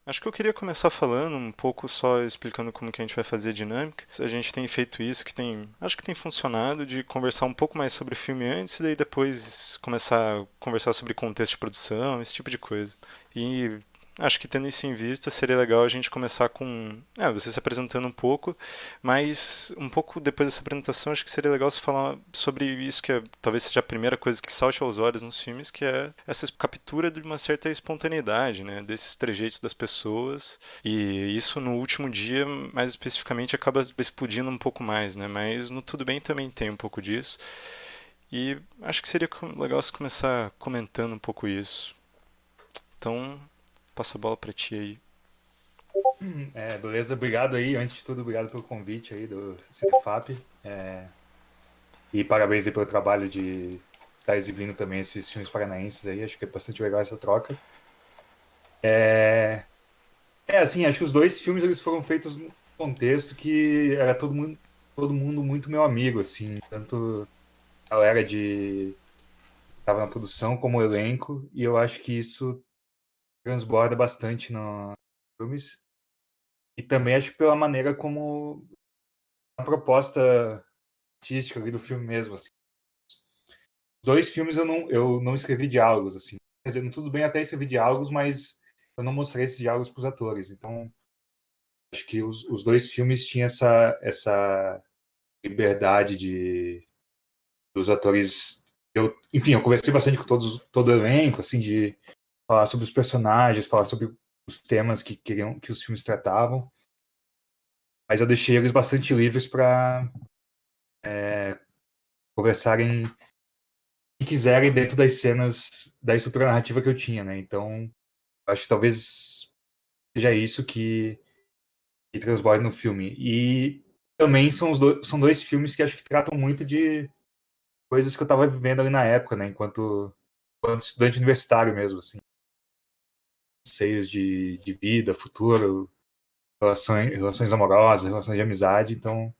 Acho que eu queria começar falando um pouco só explicando como que a gente vai fazer a dinâmica. A gente tem feito isso que acho que tem funcionado de conversar um pouco mais sobre o filme antes e daí depois começar a conversar sobre contexto de produção, esse tipo de coisa. E acho que tendo isso em vista, seria legal a gente começar com, você se apresentando um pouco, mas um pouco depois dessa apresentação, acho que seria legal você falar sobre isso que talvez seja a primeira coisa que salte aos olhos nos filmes, que é essa captura de uma certa espontaneidade, né, desses trejeitos das pessoas, e isso no último dia, mais especificamente, acaba explodindo um pouco mais, né, mas no Tudo Bem também tem um pouco disso, e acho que seria legal você começar comentando um pouco isso. Então, passa a bola pra ti aí. Beleza, obrigado aí. Antes de tudo, obrigado pelo convite aí do Cinefap. E parabéns aí pelo trabalho de estar exibindo também esses filmes paranaenses aí. Acho que é bastante legal essa troca. É, assim, acho que os dois filmes eles foram feitos num contexto que era todo mundo muito meu amigo, assim. Tanto a galera de estava na produção como o elenco. E eu acho que isso transborda bastante nos filmes. E também acho que pela maneira como a proposta artística ali do filme mesmo, assim. Dois filmes eu não escrevi diálogos, assim. Quer dizer, tudo bem até escrevi diálogos, mas eu não mostrei esses diálogos para os atores. Então, acho que os dois filmes tinham essa liberdade dos atores. Enfim, eu conversei bastante com todo o elenco, assim, de falar sobre os personagens, falar sobre os temas que os filmes tratavam. Mas eu deixei eles bastante livres para conversarem o que quiserem dentro das cenas da estrutura narrativa que eu tinha, né? Então, acho que talvez seja isso que transborda no filme. E também são dois filmes que acho que tratam muito de coisas que eu estava vivendo ali na época, né? Enquanto estudante universitário mesmo, assim. Anseios de vida, futuro, relações amorosas, relações de amizade. Então,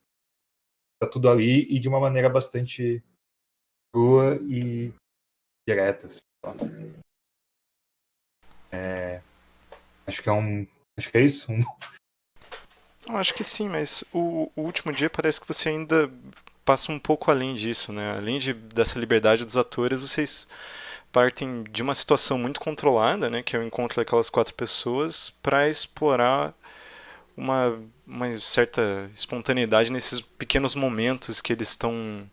tá tudo ali e de uma maneira bastante crua e direta. Assim. Então, acho que é um. Acho que é isso. Eu acho que sim, mas o último dia parece que você ainda passa um pouco além disso, né? Além dessa liberdade dos atores, vocês partem de uma situação muito controlada, né, que é o encontro daquelas quatro pessoas, para explorar uma certa espontaneidade nesses pequenos momentos que eles estão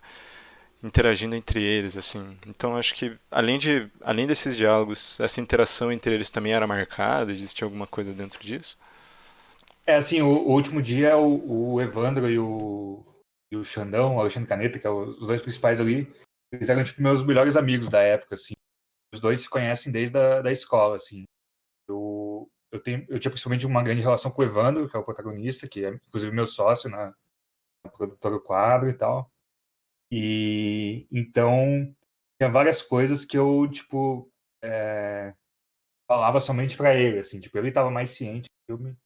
interagindo entre eles, assim. Então acho que além desses diálogos, essa interação entre eles também era marcada, existia alguma coisa dentro disso? É assim, o último dia é o Evandro e o Xandão, o Alexandre Caneta, que é os dois principais ali, eles eram tipo meus melhores amigos da época, assim. Os dois se conhecem desde da escola, assim. Eu tinha principalmente uma grande relação com o Evandro, que é o protagonista, que é inclusive meu sócio na produtora Quadro e tal. E então tinha várias coisas que eu, tipo, falava somente para ele, assim, tipo, ele estava mais ciente do filme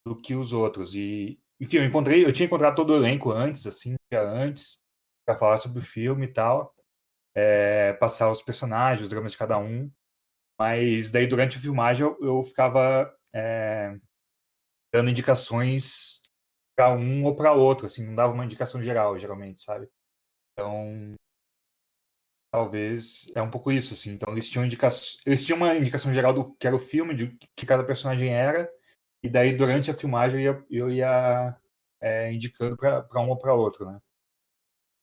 do que os outros. E, enfim, eu tinha encontrado todo o elenco antes, assim, antes, para falar sobre o filme e tal, passar os personagens, os dramas de cada um. Mas daí, durante a filmagem, eu ficava dando indicações para um ou para outro, assim, não dava uma indicação geral, geralmente, sabe? Então, talvez é um pouco isso, assim. Então, eles tinham uma indicação geral do que era o filme, de que cada personagem era, e daí, durante a filmagem, eu ia indicando para um ou para outro, né?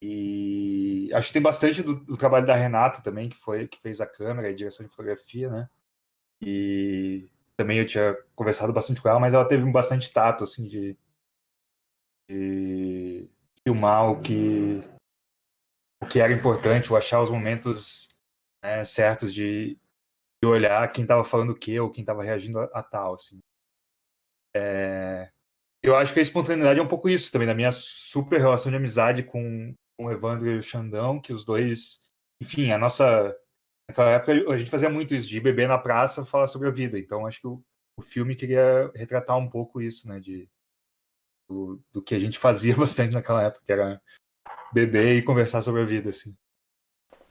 E acho que tem bastante do trabalho da Renata também, que fez a câmera e a direção de fotografia, né? E também eu tinha conversado bastante com ela, mas ela teve bastante tato, assim, de filmar o que era importante, ou achar os momentos, né, certos de olhar quem estava falando o quê, ou quem estava reagindo a tal, assim. Eu acho que a espontaneidade é um pouco isso também, da minha super relação de amizade com o Evandro e o Xandão, que os dois, enfim, naquela época a gente fazia muito isso, de beber na praça, falar sobre a vida. Então acho que o filme queria retratar um pouco isso, né, do que a gente fazia bastante naquela época, que era beber e conversar sobre a vida, assim.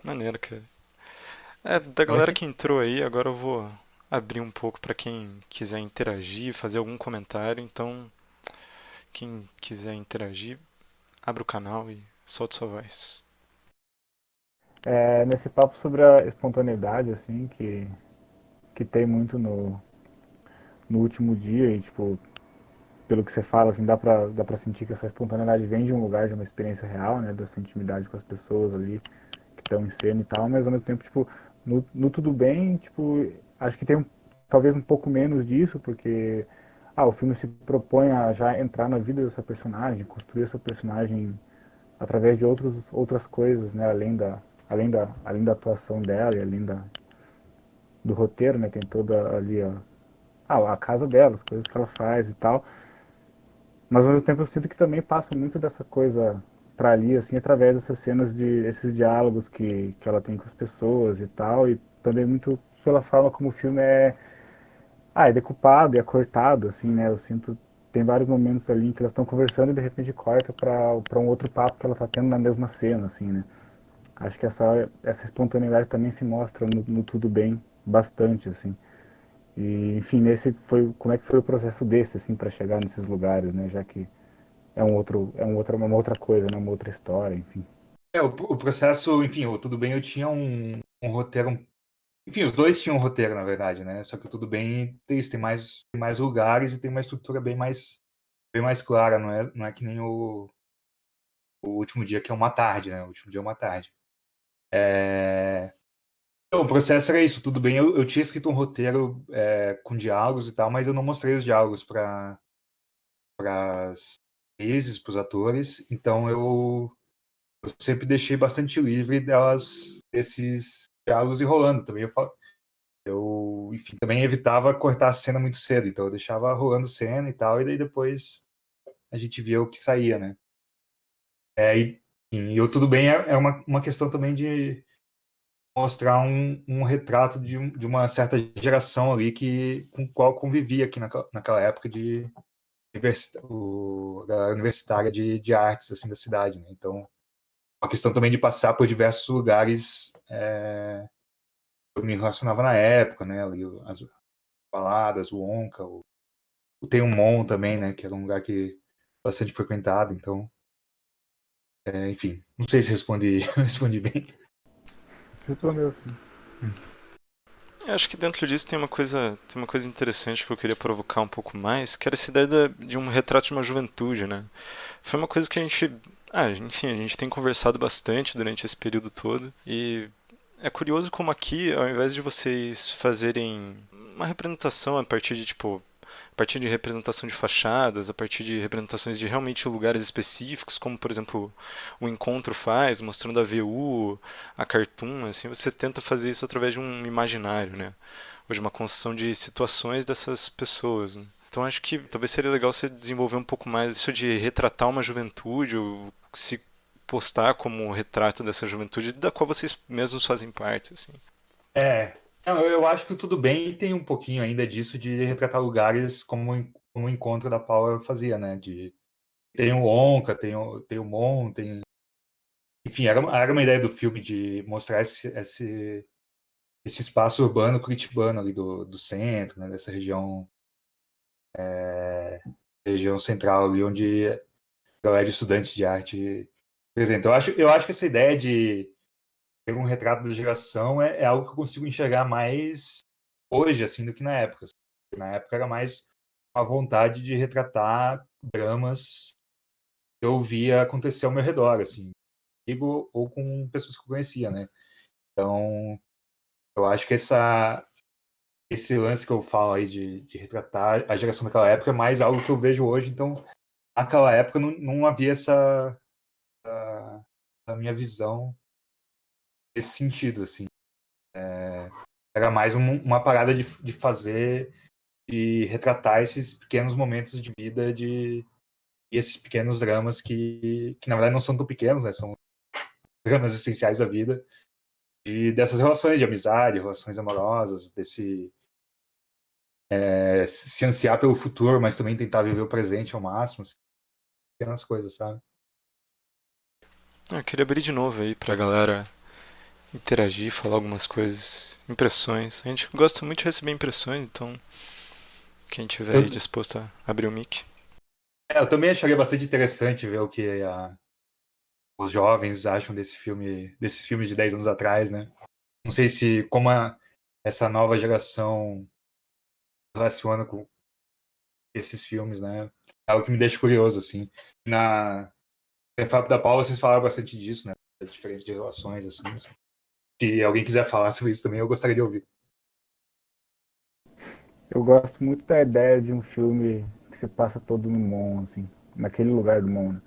Maneiro, cara. Da galera Oi? que entrou aí, agora eu vou. abrir um pouco para quem quiser interagir, fazer algum comentário. Então, quem quiser interagir, abre o canal e solta sua voz. Nesse papo sobre a espontaneidade, assim, que tem muito no último dia e, tipo, pelo que você fala, assim, dá pra sentir que essa espontaneidade vem de um lugar, de uma experiência real, né, dessa intimidade com as pessoas ali que estão em cena e tal, mas ao mesmo tempo, tipo, no Tudo Bem, tipo, acho que tem talvez um pouco menos disso, porque o filme se propõe a já entrar na vida dessa personagem, construir essa personagem através de outras coisas, né, além da atuação dela e do roteiro, né, tem toda ali a casa dela, as coisas que ela faz e tal. Mas ao mesmo tempo eu sinto que também passa muito dessa coisa pra ali, assim, através dessas cenas esses diálogos que ela tem com as pessoas e tal, e também muito pela forma como o filme é decupado e é cortado, assim, né? Eu sinto, tem vários momentos ali em que elas estão conversando e de repente corta pra um outro papo que ela tá tendo na mesma cena, assim, né? Acho que essa espontaneidade também se mostra no Tudo Bem bastante, assim. E, enfim, como é que foi o processo desse, assim, para chegar nesses lugares, né? Já que uma outra coisa, né? Uma outra história, enfim. O processo, enfim, o Tudo Bem eu tinha um roteiro. Enfim, os dois tinham um roteiro, na verdade, né? Só que o Tudo Bem tem isso, tem mais lugares e tem uma estrutura bem mais clara, não é que nem o último dia, que é uma tarde, né? O último dia é uma tarde. Então, o processo era isso, tudo bem. Eu tinha escrito um roteiro com diálogos e tal, mas eu não mostrei os diálogos para as atrizes, para os atores. Então eu sempre deixei bastante livre desses diálogos ir rolando também. Enfim, também evitava cortar a cena muito cedo, então eu deixava rolando cena e tal, e daí depois a gente via o que saía, né? E o Tudo Bem é uma questão também de mostrar um retrato de uma certa geração ali com qual convivia aqui naquela época da universitária de artes assim da cidade, né? Então, uma questão também de passar por diversos lugares eu me relacionava na época, né? Ali as baladas, o Onca, o Tem um Mon também, né? Que era um lugar que bastante frequentado. Então, enfim, não sei se respondi respondi bem. Respondeu, assim. Eu acho que dentro disso tem uma coisa interessante que eu queria provocar um pouco mais, que era essa ideia de um retrato de uma juventude, né? Foi uma coisa que enfim, a gente tem conversado bastante durante esse período todo e é curioso como aqui, ao invés de vocês fazerem uma representação a partir de tipo a partir de representação de fachadas, a partir de representações de realmente lugares específicos, como por exemplo o Encontro faz, mostrando a VU, a Cartoon, assim, você tenta fazer isso através de um imaginário, né? Ou de uma construção de situações dessas pessoas. Né? Então acho que talvez seria legal você desenvolver um pouco mais isso de retratar uma juventude, ou se postar como retrato dessa juventude da qual vocês mesmos fazem parte, assim. Não, eu acho que o Tudo Bem tem um pouquinho ainda disso de retratar lugares como o encontro da Paula fazia, né? Tem o Onca, tem o Mon, enfim, era uma ideia do filme de mostrar esse espaço urbano curitibano ali do centro, né? Dessa região central ali, onde a galera de estudantes de arte apresenta. Eu acho que essa ideia de ter um retrato da geração é algo que eu consigo enxergar mais hoje, assim, do que na época. Na época era mais a vontade de retratar dramas que eu via acontecer ao meu redor, assim, comigo ou com pessoas que eu conhecia, né? Então, eu acho que esse lance que eu falo aí de retratar a geração daquela época é mais algo que eu vejo hoje. Então, naquela época não havia essa minha visão nesse sentido, assim. Era mais uma parada de fazer, de retratar esses pequenos momentos de vida, e esses pequenos dramas que na verdade não são tão pequenos, né? São dramas essenciais da vida, e dessas relações de amizade, relações amorosas, desse se ansiar pelo futuro, mas também tentar viver o presente ao máximo, assim, pequenas coisas, sabe? Eu queria abrir de novo aí pra galera interagir, falar algumas coisas, impressões. A gente gosta muito de receber impressões, então quem tiver Eu, aí disposto a abrir o mic. eu também acharia bastante interessante ver o que os jovens acham desses filmes de 10 anos atrás, né? Não sei se essa nova geração relaciona com esses filmes, né? É algo que me deixa curioso, assim. Na Fábio da Paula, vocês falaram bastante disso, né? As diferenças de relações, assim. Se alguém quiser falar sobre isso também, eu gostaria de ouvir. Eu gosto muito da ideia de um filme que se passa todo no Mon, assim, naquele lugar do Mon, né?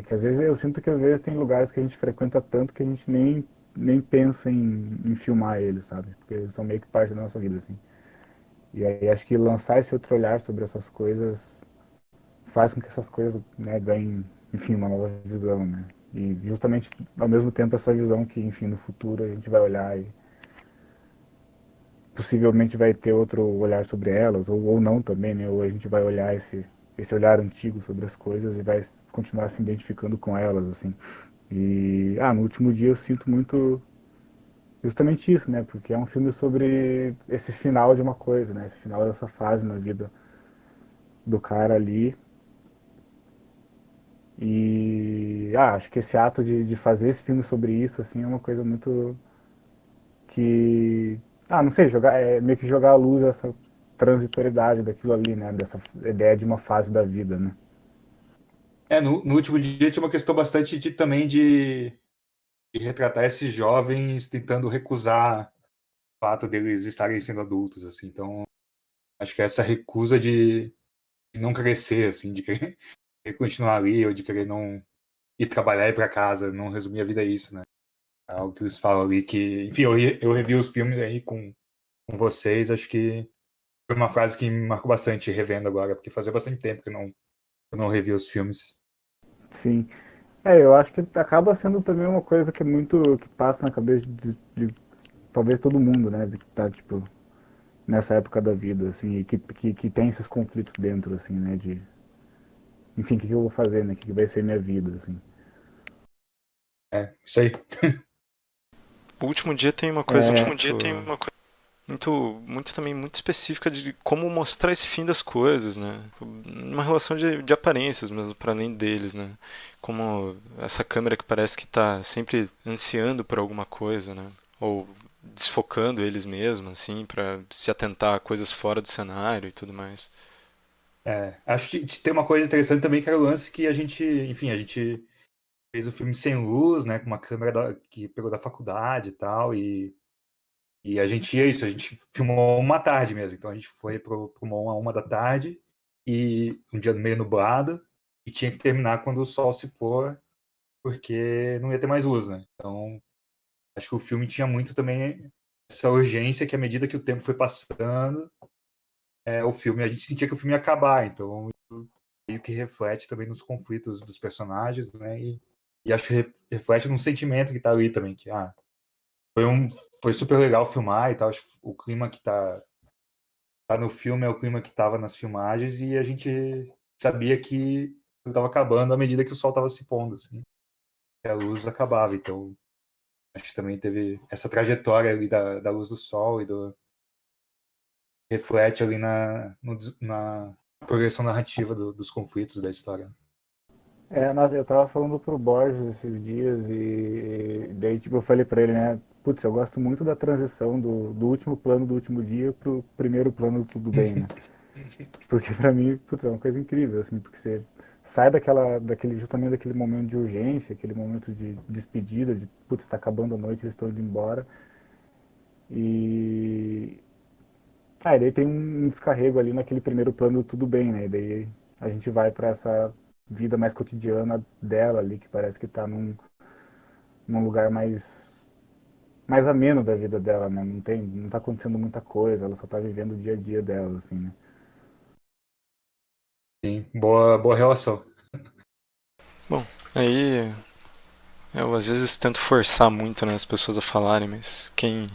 Que às vezes eu sinto que às vezes tem lugares que a gente frequenta tanto que a gente nem pensa em filmar eles, sabe? Porque eles são meio que parte da nossa vida, assim. E aí acho que lançar esse outro olhar sobre essas coisas faz com que essas coisas, né, ganhem, enfim, uma nova visão, né? E justamente ao mesmo tempo essa visão que, enfim, no futuro a gente vai olhar e possivelmente vai ter outro olhar sobre elas, ou não também, né? Ou a gente vai olhar esse olhar antigo sobre as coisas e vai continuar se identificando com elas, assim. E, no último dia eu sinto muito justamente isso, né? Porque é um filme sobre esse final de uma coisa, né? Esse final dessa fase na vida do cara ali. E, acho que esse ato de fazer esse filme sobre isso, assim, é uma coisa muito que, não sei, meio que jogar à luz essa transitoriedade daquilo ali, né? Dessa ideia de uma fase da vida, né? No último dia tinha uma questão bastante também de retratar esses jovens tentando recusar o fato deles estarem sendo adultos, assim. Então, acho que essa recusa de não crescer, assim, de querer, querer continuar ali, ou de querer não ir trabalhar e ir para casa, não resumir a vida a isso, né? É algo que eles falam ali que, enfim, eu revi os filmes aí com vocês, acho que foi uma frase que me marcou bastante revendo agora, porque fazia bastante tempo que eu não revi os filmes. Sim. Eu acho que acaba sendo também uma coisa que é muito que passa na cabeça de talvez todo mundo, né? Que tá, tipo, nessa época da vida, assim, e que tem esses conflitos dentro, assim, né? De, enfim, o que eu vou fazer, né? O que vai ser minha vida, assim. É, isso aí. O último dia tem uma coisa É, muito também muito específica de como mostrar esse fim das coisas, né? Uma relação de aparências mesmo para além deles, né? Como essa câmera que parece que tá sempre ansiando por alguma coisa, né? Ou desfocando eles mesmos, assim, para se atentar a coisas fora do cenário e tudo mais. Acho que tem uma coisa interessante também que era o lance que enfim, a gente fez o filme sem luz, né, com uma câmera que pegou da faculdade e tal, e a gente ia isso, a gente filmou uma tarde mesmo, então a gente foi pro Mon a 1 da tarde, e um dia meio nublado, e tinha que terminar quando o sol se pôr, porque não ia ter mais luz, né, então acho que o filme tinha muito também essa urgência que à medida que o tempo foi passando, a gente sentia que o filme ia acabar, então meio que reflete também nos conflitos dos personagens, né? E acho que reflete num sentimento que tá ali também, que foi, foi super legal filmar e tal. Acho que o clima que tá no filme é o clima que tava nas filmagens, e a gente sabia que ele tava acabando à medida que o sol tava se pondo, assim, que a luz acabava. Então, acho que também teve essa trajetória ali da luz do sol reflete ali na progressão narrativa dos conflitos da história. nossa, eu tava falando pro Borges esses dias e daí, tipo, eu falei pra ele, né? Putz, eu gosto muito da transição do último plano do último dia pro primeiro plano do tudo bem, né? Porque pra mim, putz, é uma coisa incrível, assim, porque você sai justamente daquele momento de urgência, aquele momento de despedida, de, putz, tá acabando a noite, eles estão indo embora. E. E daí tem um descarrego ali naquele primeiro plano do tudo bem, né? E daí a gente vai pra essa vida mais cotidiana dela ali, que parece que tá num lugar mais ameno da vida dela, né? Não tá acontecendo muita coisa, ela só tá vivendo o dia a dia dela, assim, né? Sim, boa relação. Bom, aí eu às vezes tento forçar muito, né, as pessoas a falarem, mas quem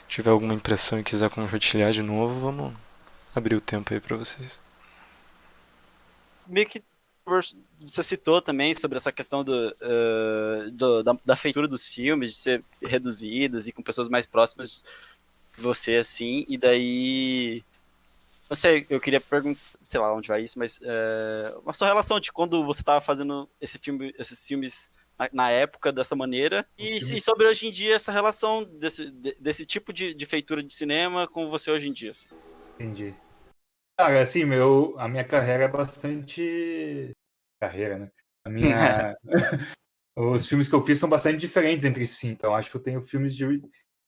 tiver alguma impressão e quiser compartilhar de novo, vamos abrir o tempo aí pra vocês. Meio que você citou também sobre essa questão da feitura dos filmes, de ser reduzidas e com pessoas mais próximas de você, assim, e daí. Não sei, eu queria perguntar, sei lá onde vai isso, mas a sua relação de quando você estava fazendo esses filmes na época dessa maneira, e sobre hoje em dia essa relação desse tipo de feitura de cinema com você hoje em dia. Assim. Entendi. Cara, assim, a minha carreira é bastante. Carreira, né? A minha. Os filmes que eu fiz são bastante diferentes entre si, então acho que eu tenho filmes de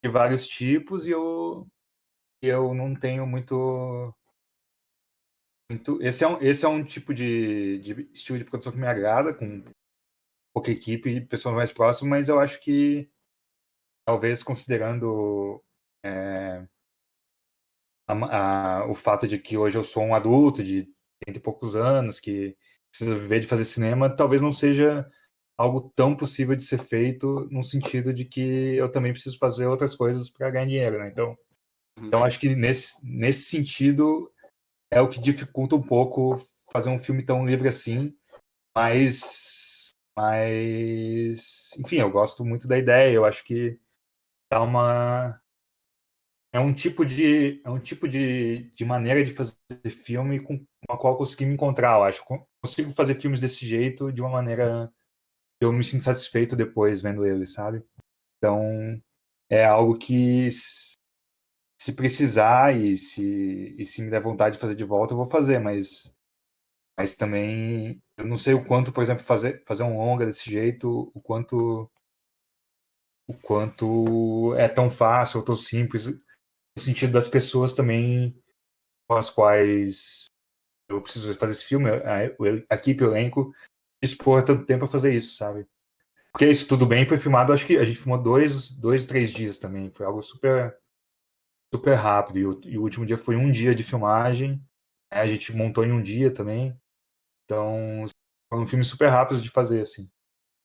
vários tipos e eu não tenho muito. Esse é um tipo de estilo de produção que me agrada, com pouca equipe e pessoas mais próximas, mas eu acho que, talvez considerando o fato de que hoje eu sou um adulto de 30 e poucos anos, que precisa viver de fazer cinema, talvez não seja algo tão possível de ser feito, no sentido de que eu também preciso fazer outras coisas para ganhar dinheiro, né? Então acho que nesse sentido é o que dificulta um pouco fazer um filme tão livre assim, enfim, eu gosto muito da ideia, eu acho que dá uma é um tipo de maneira de fazer filme com a qual eu consegui me encontrar, eu acho. Consigo fazer filmes desse jeito de uma maneira que eu me sinto satisfeito depois vendo eles, sabe? Então, é algo que, se precisar e se me der vontade de fazer de volta, eu vou fazer, mas também eu não sei o quanto, por exemplo, fazer um longa desse jeito, o quanto é tão fácil ou tão simples, no sentido das pessoas também com as quais eu preciso fazer esse filme, a equipe, o elenco, dispor tanto tempo a fazer isso, sabe? Porque isso tudo bem, foi filmado, acho que a gente filmou 3 dias também, foi algo super, super rápido, e o último dia foi um dia de filmagem, né? A gente montou em um dia também, então foram filmes super rápidos de fazer, assim.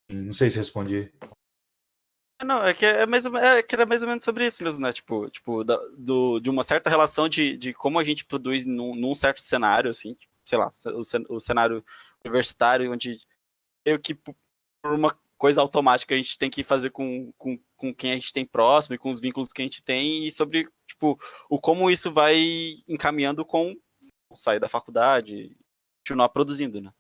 Não sei se respondi. Não, que era mais ou menos sobre isso mesmo, né? Tipo de uma certa relação de como a gente produz num certo cenário, assim, sei lá, o cenário universitário, onde meio que por uma coisa automática a gente tem que fazer com quem a gente tem próximo e com os vínculos que a gente tem, e sobre, tipo, o como isso vai encaminhando com sair da faculdade, continuar produzindo, né?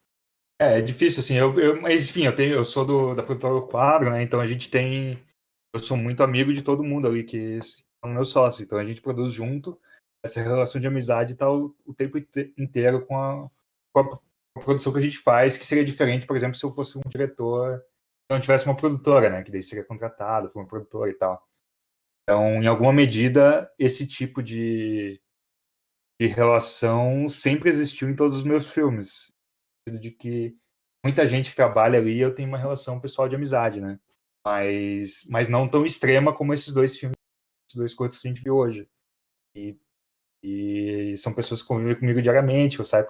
É difícil, assim, mas enfim, eu sou da produtora do Quadro, né? Então eu sou muito amigo de todo mundo ali que são meus sócios, então a gente produz junto, essa relação de amizade está o tempo inteiro com a produção que a gente faz, que seria diferente, por exemplo, se eu fosse um diretor, se eu não tivesse uma produtora, né? Que daí seria contratado por uma produtora e tal. Então, em alguma medida, esse tipo de relação sempre existiu em todos os meus filmes, no sentido de que muita gente que trabalha ali, eu tenho uma relação pessoal de amizade, né? Mas não tão extrema como esses dois filmes, esses dois curtos que a gente viu hoje. E, e são pessoas que convivem comigo diariamente, eu saí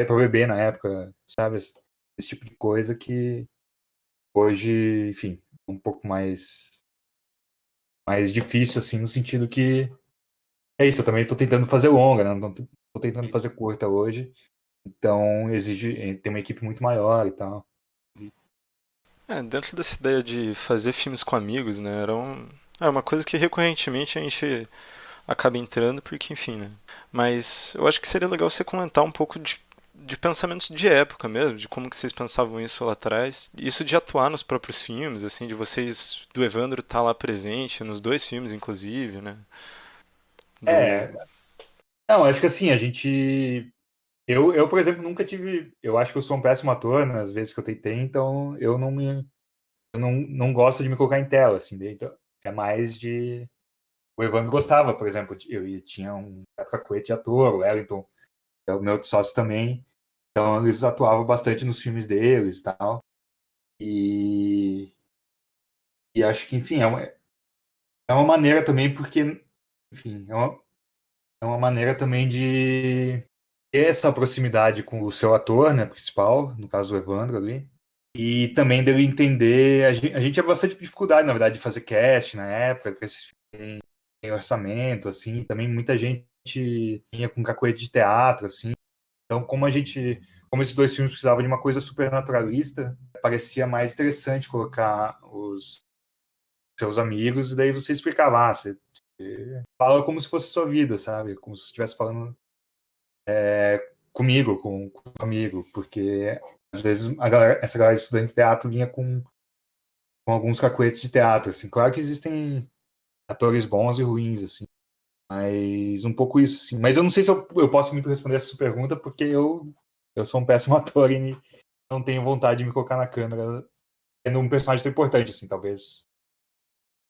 para beber na época, sabe? Esse tipo de coisa que hoje, enfim, é um pouco mais difícil, assim, no sentido que é isso, eu também estou tentando fazer longa, né? Não estou tentando fazer curta hoje, então exige ter uma equipe muito maior e tal. Dentro dessa ideia de fazer filmes com amigos, né, é uma coisa que recorrentemente a gente acaba entrando, porque enfim, né. Mas eu acho que seria legal você comentar um pouco de pensamentos de época mesmo, de como que vocês pensavam isso lá atrás. Isso de atuar nos próprios filmes, assim, de vocês, do Evandro estar lá presente, nos dois filmes, inclusive, né? Do. É, não, acho que assim, a gente. Por exemplo, nunca tive. Eu acho que eu sou um péssimo ator nas vezes que eu tentei, então eu não gosto de me colocar em tela, assim, então, é mais de. O Evandro gostava, por exemplo, eu tinha um cacuete de ator, o Wellington, é o meu outro sócio também, então eles atuavam bastante nos filmes deles e tal. E, e acho que, enfim, é uma maneira também, porque, enfim, é uma maneira também de ter essa proximidade com o seu ator, né, principal, no caso o Evandro ali, e também dele entender. A gente tinha bastante dificuldade, na verdade, de fazer cast na época, para esses filmes sem orçamento, assim, também muita gente vinha com cacoete de teatro, assim, Então, como esses dois filmes precisavam de uma coisa supernaturalista, parecia mais interessante colocar os seus amigos, e daí você explicava, você fala como se fosse sua vida, sabe? Como se você estivesse falando comigo, com um amigo, porque às vezes essa galera estudante de teatro vinha com alguns cacuetes de teatro, assim. Claro que existem atores bons e ruins, assim, mas um pouco isso, assim. Mas eu não sei se eu posso muito responder essa sua pergunta, porque eu sou um péssimo ator e não tenho vontade de me colocar na câmera sendo um personagem tão importante, assim, talvez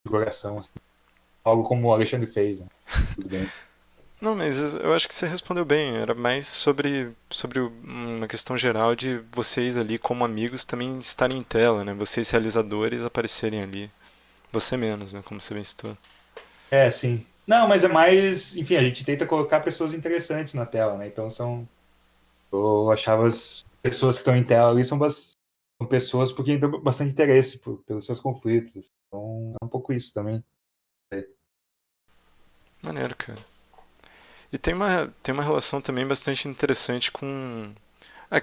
de coração, assim. Algo como o Alexandre fez, né? Tudo bem. Não, mas eu acho que você respondeu bem. Era mais sobre uma questão geral de vocês ali, como amigos, também estarem em tela, né? Vocês realizadores aparecerem ali. Você menos, né? Como você bem citou. É, sim. Não, mas é mais, enfim, a gente tenta colocar pessoas interessantes na tela, né? Então eu achava as pessoas que estão em tela ali são pessoas por quem tem bastante interesse pelos seus conflitos, assim. Então é um pouco isso também. Maneiro, cara. E tem uma relação também bastante interessante com.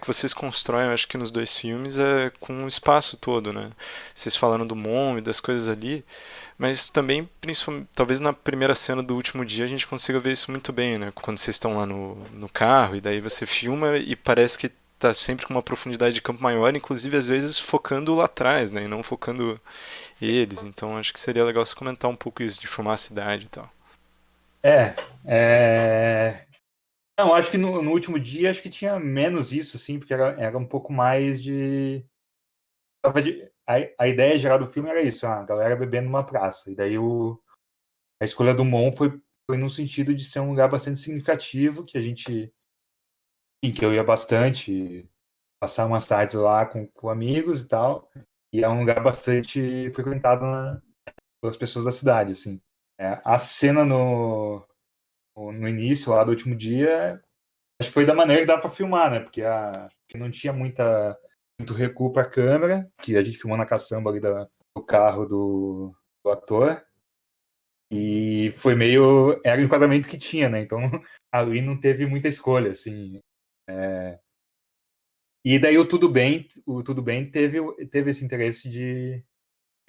Que vocês constroem, eu acho que nos dois filmes, é com o espaço todo, né? Vocês falando do Mon e das coisas ali, mas também, principalmente, talvez na primeira cena do último dia a gente consiga ver isso muito bem, né? Quando vocês estão lá no carro e daí você filma e parece que tá sempre com uma profundidade de campo maior, inclusive às vezes focando lá atrás, né? E não focando eles. Então acho que seria legal você comentar um pouco isso de filmar a cidade e tal. É, é... Não, acho que no último dia acho que tinha menos isso, assim, porque era um pouco mais de. A ideia geral do filme era isso, a galera bebendo numa praça. E daí a escolha do Mon foi no sentido de ser um lugar bastante significativo, que eu ia bastante, passar umas tardes lá com amigos e tal. E é um lugar bastante frequentado pelas pessoas da cidade, assim. A cena no início, lá do último dia, acho que foi da maneira que dá para filmar, né? Porque não tinha muito recuo para a câmera, que a gente filmou na caçamba ali do carro do ator. E foi meio. Era o enquadramento que tinha, né? Então ali não teve muita escolha, assim. E daí o Tudo Bem teve esse interesse de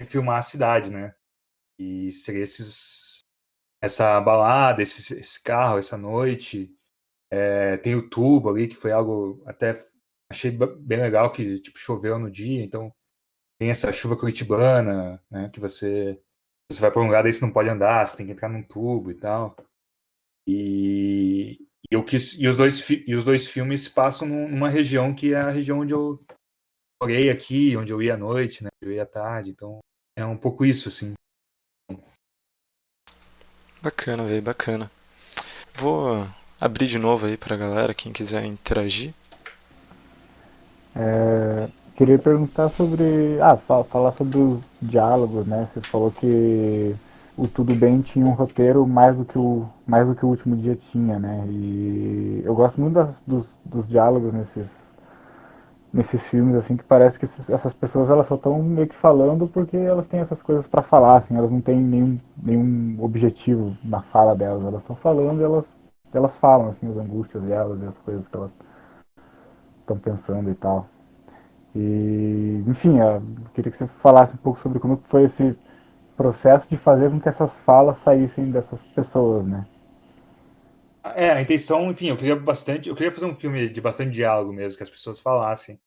filmar a cidade, né? E seria essa balada, esse carro, essa noite. Tem o tubo ali, que foi algo até achei bem legal, que tipo, choveu no dia, então tem essa chuva curitibana, né? Que você vai para um lugar, daí você não pode andar, você tem que entrar num tubo e tal. E, e os dois filmes se passam numa região que é a região onde eu morei aqui, onde eu ia à noite, né? Eu ia à tarde, então é um pouco isso, assim. Bacana, velho, bacana. Vou abrir de novo aí pra galera, quem quiser interagir. Queria perguntar sobre. Falar sobre os diálogos, né? Você falou que o Tudo Bem tinha um roteiro mais do que o último dia tinha, né? E eu gosto muito dos diálogos nesses filmes, assim, que parece que essas pessoas elas só estão meio que falando porque elas têm essas coisas para falar, assim, elas não têm nenhum objetivo na fala delas, elas estão falando e elas falam, assim, as angústias delas e as coisas que elas estão pensando e tal. E, enfim, eu queria que você falasse um pouco sobre como foi esse processo de fazer com que essas falas saíssem dessas pessoas, né? A intenção, enfim, eu queria fazer um filme de bastante diálogo mesmo, que as pessoas falassem.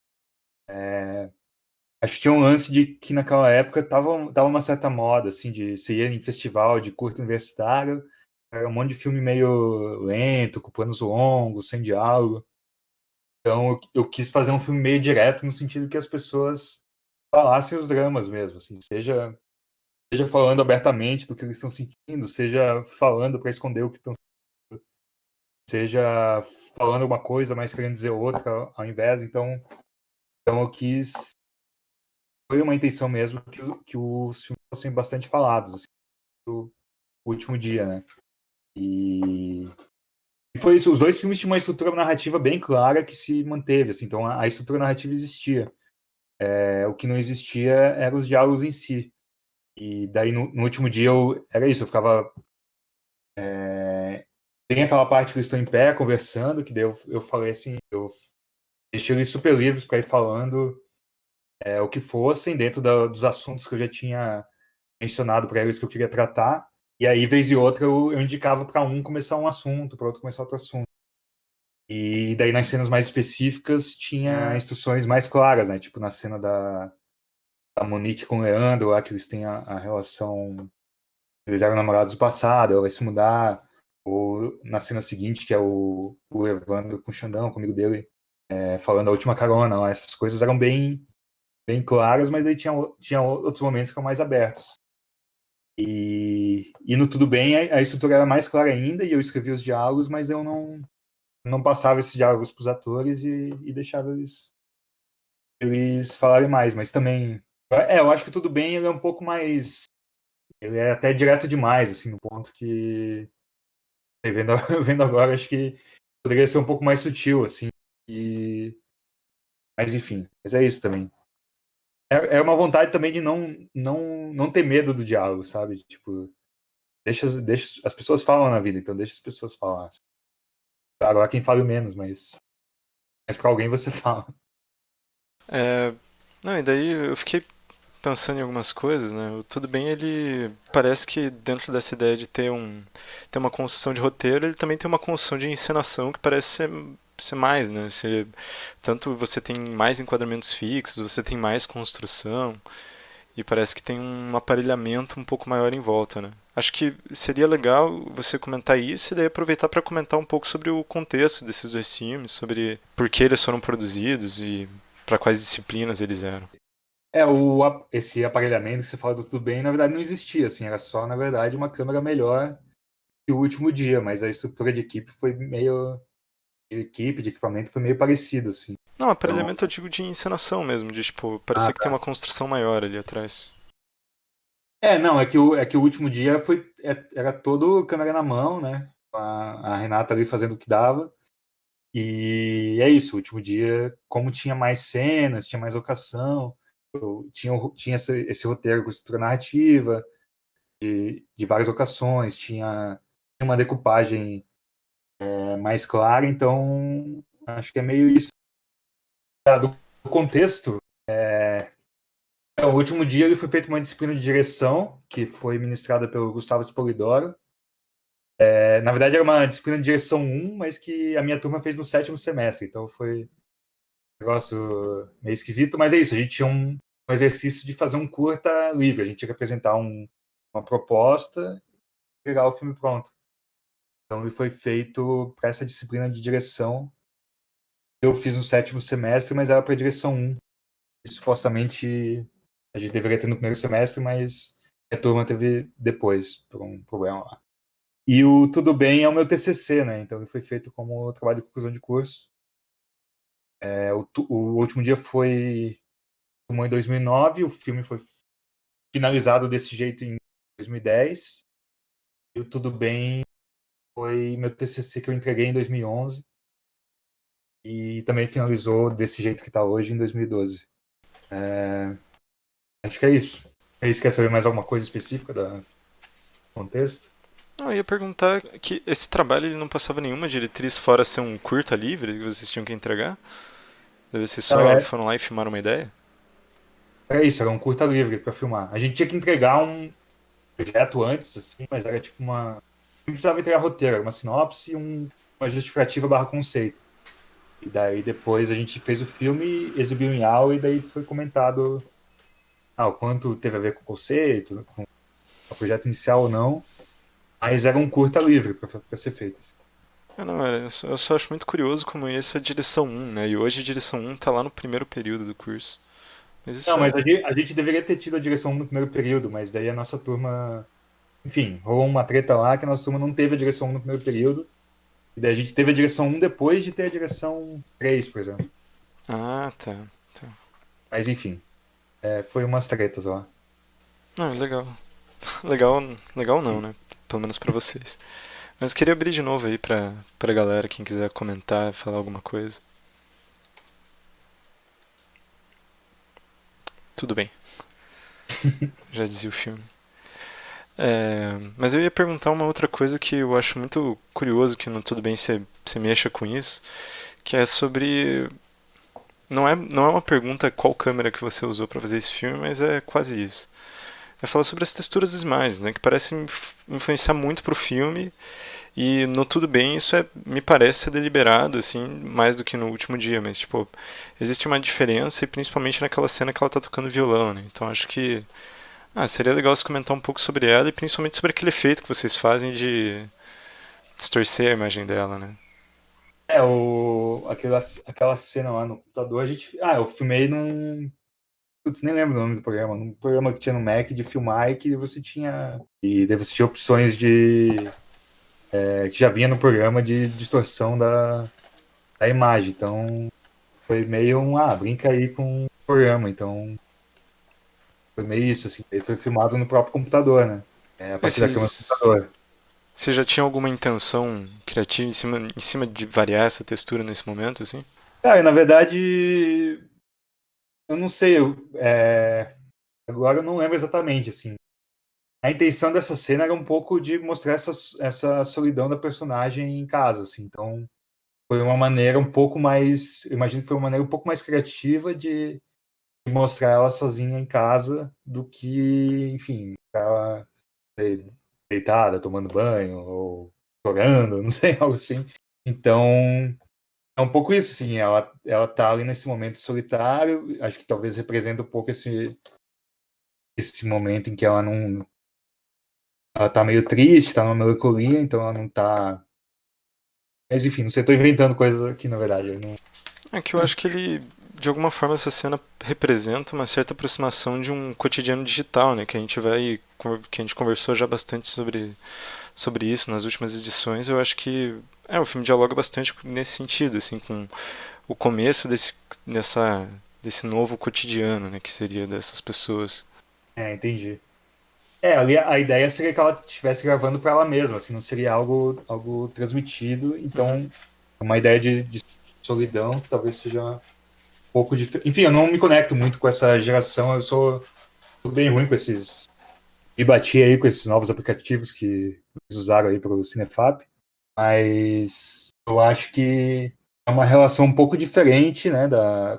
Acho que tinha um lance de que naquela época tava uma certa moda, assim, de se ir em festival de curto universitário, era um monte de filme meio lento, com planos longos, sem diálogo. Então eu quis fazer um filme meio direto, no sentido que as pessoas falassem os dramas mesmo, assim, seja falando abertamente do que eles estão sentindo, seja falando para esconder o que estão, seja falando uma coisa, mas querendo dizer outra ao invés. Então eu quis, foi uma intenção mesmo que os filmes fossem bastante falados, assim, do último dia, né? E foi isso, os dois filmes tinham uma estrutura narrativa bem clara que se manteve, assim, então a estrutura narrativa existia. O que não existia eram os diálogos em si. E daí no último dia era isso, eu ficava Tem aquela parte que eles estão em pé conversando, que daí eu falei assim, eu deixei eles super livres para ir falando o que fossem dentro dos assuntos que eu já tinha mencionado para eles que eu queria tratar. E aí, vez e outra, eu indicava para um começar um assunto, para outro começar outro assunto. E daí, nas cenas mais específicas, tinha instruções mais claras, né? Tipo, na cena da Monique com o Leandro, lá que eles têm a relação. Eles eram namorados do passado, ela vai se mudar. Ou na cena seguinte, que é o Evandro com o Xandão, comigo dele, falando a última carona. Lá, essas coisas eram bem claras, mas daí tinha outros momentos que eram mais abertos. E no Tudo Bem, a estrutura era mais clara ainda, e eu escrevia os diálogos, mas eu não passava esses diálogos para os atores e deixava eles falarem mais. Mas também, eu acho que Tudo Bem ele é um pouco mais, ele é até direto demais, assim, no ponto que, vendo, vendo agora, acho que poderia ser um pouco mais sutil, assim. Mas enfim, mas é isso também. É uma vontade também de não ter medo do diálogo, sabe? Tipo, deixa as pessoas falam na vida, então deixa as pessoas falar. Agora quem fala menos, mas para alguém você fala. É, não, e daí eu fiquei pensando em algumas coisas, né? O Tudo Bem, ele parece que dentro dessa ideia de ter uma construção de roteiro, ele também tem uma construção de encenação que parece ser mais, né? Tanto você tem mais enquadramentos fixos, você tem mais construção, e parece que tem um aparelhamento um pouco maior em volta, né? Acho que seria legal você comentar isso e daí aproveitar para comentar um pouco sobre o contexto desses dois filmes, sobre por que eles foram produzidos e para quais disciplinas eles eram. Esse aparelhamento que você fala do Tudo Bem, na verdade não existia, assim, era só, na verdade, uma câmera melhor que o Último Dia, mas a estrutura de equipe de equipamento foi meio parecido, assim. Não, Então, aparelhamento eu digo de encenação mesmo, de tipo, parecer que tem uma tá. construção maior ali atrás. Não, é que o Último Dia era todo câmera na mão, né? A Renata ali fazendo o que dava. E é isso, o Último Dia, como tinha mais cenas, tinha mais locação, tinha esse roteiro com estrutura narrativa, de várias locações, tinha uma decupagem mais clara, então acho que é meio isso. Do contexto, o Último Dia ele foi feito uma disciplina de direção, que foi ministrada pelo Gustavo Spolidoro. Na verdade, era uma disciplina de direção 1, mas que a minha turma fez no 7º semestre, então foi um negócio meio esquisito, mas é isso, a gente tinha um exercício de fazer um curta livre, a gente tinha que apresentar uma proposta e pegar o filme pronto. Então ele foi feito para essa disciplina de direção. Eu fiz no 7º semestre, mas era para direção 1. E, supostamente a gente deveria ter no primeiro semestre, mas a turma teve depois, por um problema lá. E o Tudo Bem é o meu TCC, né? Então ele foi feito como trabalho de conclusão de curso. O Último Dia foi em 2009, o filme foi finalizado desse jeito em 2010. E o Tudo Bem foi meu TCC que eu entreguei em 2011 e também finalizou desse jeito que está hoje em 2012. Acho que é isso. Você quer saber mais alguma coisa específica do contexto? Não, eu ia perguntar que esse trabalho ele não passava nenhuma diretriz fora ser um curta livre que vocês tinham que entregar? Deve ser Não, só foram lá e filmaram uma ideia? era isso, era um curta livre para filmar. A gente tinha que entregar um projeto antes, assim, mas era tipo uma. Não precisava entregar roteiro, era uma sinopse e uma justificativa barra conceito. E daí depois a gente fez o filme, exibiu em aula e daí foi comentado o quanto teve a ver com o conceito, com o projeto inicial ou não. Mas era um curta livre para ser feito. Assim. Não, eu só acho muito curioso como esse é a direção um, né? E hoje a direção um tá lá no primeiro período do curso. Mas Não, isso mas é. a gente deveria ter tido a direção no primeiro período, mas daí a nossa turma. Enfim, rolou uma treta lá que a nossa turma não teve a direção 1 no primeiro período. E daí a gente teve a direção 1 depois de ter a direção 3, por exemplo. Ah, tá. Tá. Mas enfim, foi umas tretas lá. Não, legal. Legal, legal não, né? Pelo menos pra vocês. Mas queria abrir de novo aí pra galera, quem quiser comentar, falar alguma coisa. Tudo bem. Já dizia o filme. Mas eu ia perguntar uma outra coisa que eu acho muito curioso, que não tudo bem você mexa com isso, que é sobre. Não é uma pergunta qual câmera que você usou para fazer esse filme, mas é quase isso. É falar sobre as texturas das imagens, né, que parecem influenciar muito pro filme. E no Tudo Bem isso me parece ser deliberado, assim, mais do que no Último Dia, mas, tipo, existe uma diferença, e principalmente naquela cena que ela tá tocando violão, né? Então acho que seria legal você comentar um pouco sobre ela e principalmente sobre aquele efeito que vocês fazem de distorcer a imagem dela, né? Aquela cena lá no computador, a gente. Eu filmei num. Putz, nem lembro o nome do programa. Num programa que tinha no Mac de filmar e que você tinha. E daí você tinha opções que já vinha no programa de distorção da imagem. Então foi meio brinca aí com o programa. Então foi meio isso, assim. Ele foi filmado no próprio computador, né? A Mas partir da câmera do computador. você já tinha alguma intenção criativa em cima de variar essa textura nesse momento, assim? Cara, na verdade, eu não sei. Agora eu não lembro exatamente, assim. A intenção dessa cena era um pouco de mostrar essa solidão da personagem em casa, assim. Então, foi uma maneira um pouco mais, eu imagino que foi uma maneira um pouco mais criativa de mostrar ela sozinha em casa do que, enfim, ela deitada, tomando banho ou chorando, não sei, algo assim. Então, é um pouco isso, sim. Ela tá ali nesse momento solitário. Acho que talvez representa um pouco esse momento em que ela tá meio triste, tá numa melancolia, então ela não tá. Mas enfim, não sei, tô inventando coisas aqui, na verdade. Eu não... É que eu acho que ele, de alguma forma, essa cena representa uma certa aproximação de um cotidiano digital, né? Que a gente conversou já bastante sobre isso nas últimas edições. Eu acho que o filme dialoga bastante nesse sentido, assim, com o começo desse novo cotidiano, né? Que seria dessas pessoas. Entendi. Ali a ideia seria que ela estivesse gravando para ela mesma, assim, não seria algo transmitido. Uhum. Então, é uma ideia de solidão que talvez seja um pouco diferente. Enfim, eu não me conecto muito com essa geração, sou bem ruim com esses. Me bati aí com esses novos aplicativos que eles usaram aí para o Cinefap, mas eu acho que é uma relação um pouco diferente, né,